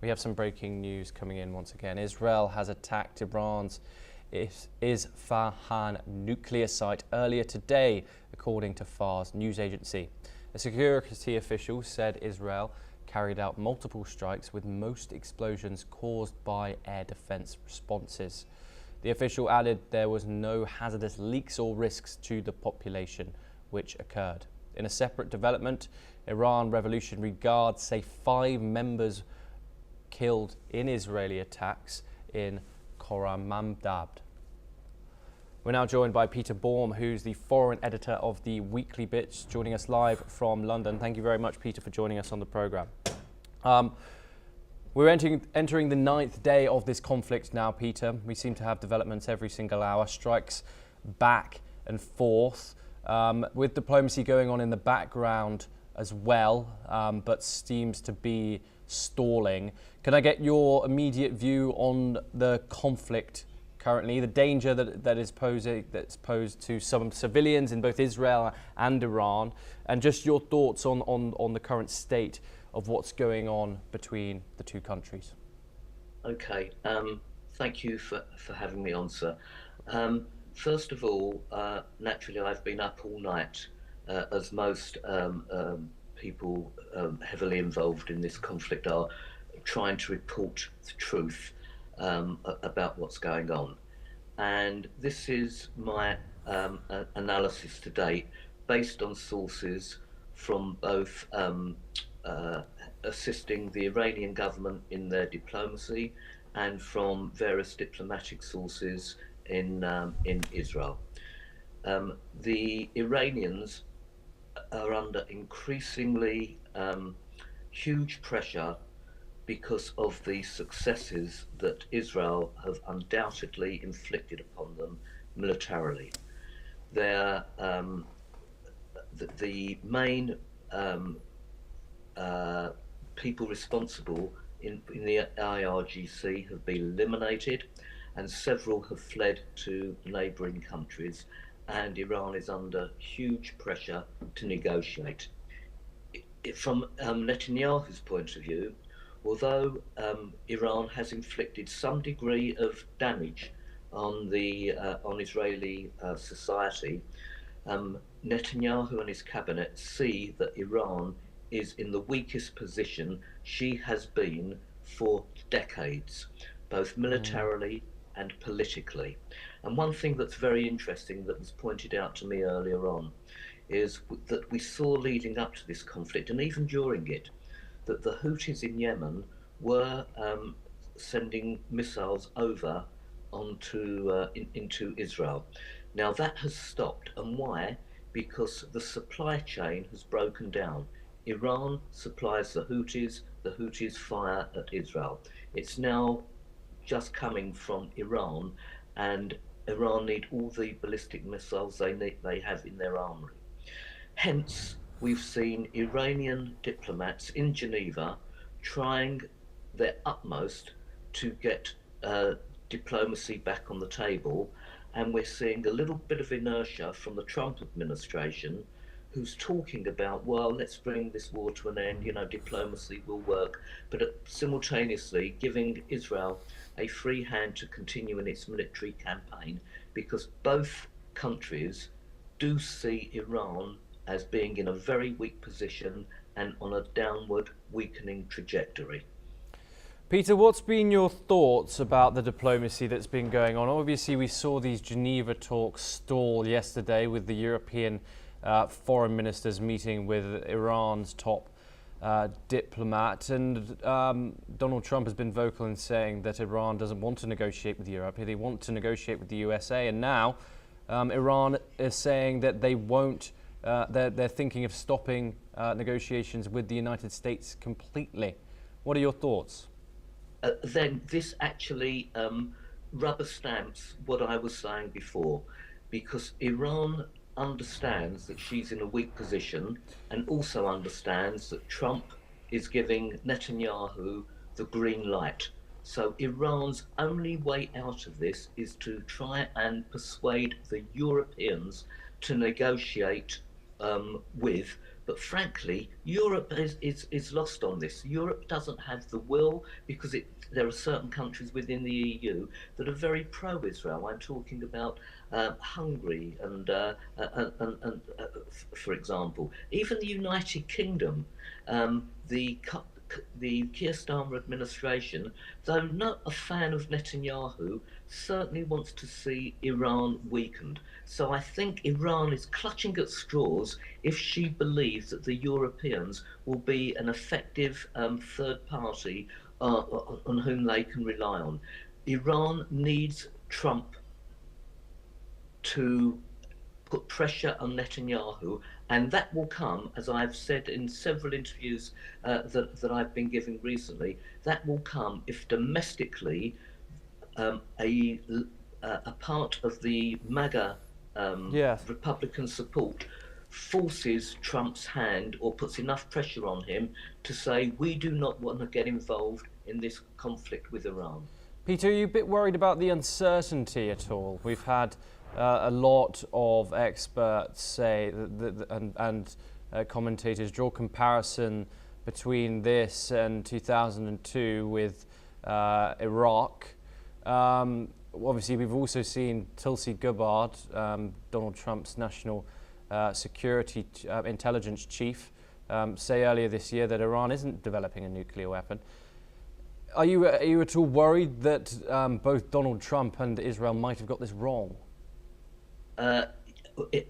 We have some breaking news coming in once again. Israel has attacked Iran's Isfahan nuclear site earlier today, according to Fars news agency. A security official said Israel carried out multiple strikes, with most explosions caused by air defense responses. The official added there was no hazardous leaks or risks to the population which occurred. In a separate development, Iran Revolutionary Guard say 5 members killed in Israeli attacks in Koramandab. We're now joined by Peter Baum, who's the foreign editor of the Weekly Bits, joining us live from London. Thank you very much, Peter, for joining us on the programme. We're entering the 9th day of this conflict now, Peter. We seem to have developments every single hour, strikes back and forth, with diplomacy going on in the background as well, but seems to be stalling. Can I get your immediate view on the conflict currently, the danger that's posed to some civilians in both Israel and Iran, and just your thoughts on the current state of what's going on between the two countries? Okay, thank you for having me on, sir. First of all, naturally I've been up all night, as most people heavily involved in this conflict are, trying to report the truth about what's going on. And this is my analysis to date, based on sources from both assisting the Iranian government in their diplomacy and from various diplomatic sources in Israel. The Iranians are under increasingly huge pressure because of the successes that Israel have undoubtedly inflicted upon them militarily. They're, the main people responsible in the IRGC have been eliminated, and several have fled to neighbouring countries, and Iran is under huge pressure to negotiate. From Netanyahu's point of view, although Iran has inflicted some degree of damage on Israeli society, Netanyahu and his cabinet see that Iran is in the weakest position she has been for decades, both militarily and politically. And one thing that's very interesting that was pointed out to me earlier on is that we saw leading up to this conflict, and even during it, that the Houthis in Yemen were sending missiles over into Israel. Now that has stopped, and why? Because the supply chain has broken down. Iran supplies the Houthis fire at Israel. It's now just coming from Iran, and Iran need all the ballistic missiles they have in their armory. Hence, we've seen Iranian diplomats in Geneva trying their utmost to get diplomacy back on the table, and we're seeing a little bit of inertia from the Trump administration, who's talking about, well, let's bring this war to an end, diplomacy will work, but simultaneously giving Israel a free hand to continue in its military campaign, because both countries do see Iran as being in a very weak position and on a downward weakening trajectory. Peter, what's been your thoughts about the diplomacy that's been going on? Obviously, we saw these Geneva talks stall yesterday with the European foreign ministers meeting with Iran's top diplomat, and Donald Trump has been vocal in saying that Iran doesn't want to negotiate with Europe, they want to negotiate with the USA, and now Iran is saying that they won't, they're thinking of stopping negotiations with the United States completely. What are your thoughts? Then this actually rubber stamps what I was saying before, because Iran understands that she's in a weak position, and also understands that Trump is giving Netanyahu the green light. So Iran's only way out of this is to try and persuade the Europeans to negotiate with But frankly, Europe is lost on this. Europe doesn't have the will because there are certain countries within the EU that are very pro-Israel. I'm talking about Hungary for example, even the United Kingdom, the Keir Starmer administration, though not a fan of Netanyahu, certainly wants to see Iran weakened. So I think Iran is clutching at straws if she believes that the Europeans will be an effective third party on whom they can rely on. Iran needs Trump to put pressure on Netanyahu, and that will come, as I've said in several interviews that I've been giving recently, that will come if domestically a part of the MAGA Yes. Republican support forces Trump's hand or puts enough pressure on him to say, we do not want to get involved in this conflict with Iran. Peter, are you a bit worried about the uncertainty at all? We've had a lot of experts say and commentators draw comparison between this and 2002 with Iraq. Obviously, we've also seen Tulsi Gabbard, Donald Trump's national security intelligence chief, say earlier this year that Iran isn't developing a nuclear weapon. Are you at all worried that both Donald Trump and Israel might have got this wrong?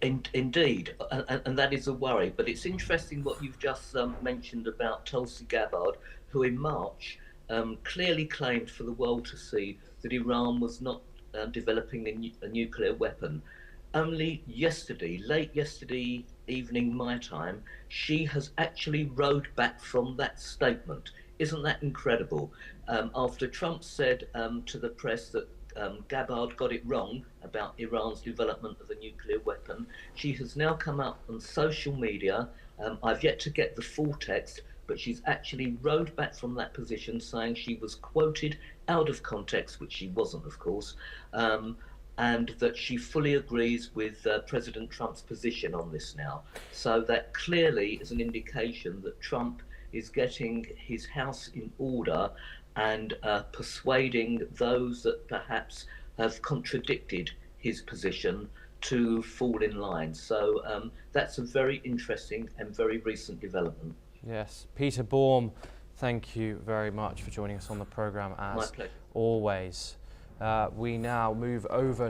Indeed, and that is a worry. But it's interesting what you've just mentioned about Tulsi Gabbard, who in March clearly claimed for the world to see that Iran was not developing a nuclear weapon. Only yesterday, late yesterday evening my time, she has actually rowed back from that statement. Isn't that incredible? After Trump said to the press that Gabbard got it wrong about Iran's development of a nuclear weapon, she has now come out on social media. I've yet to get the full text, but she's actually rowed back from that position, saying she was quoted out of context, which she wasn't, of course, and that she fully agrees with President Trump's position on this now. So that clearly is an indication that Trump is getting his house in order and persuading those that perhaps have contradicted his position to fall in line. So that's a very interesting and very recent development. Yes. Peter Baum, thank you very much for joining us on the programme as always. We now move over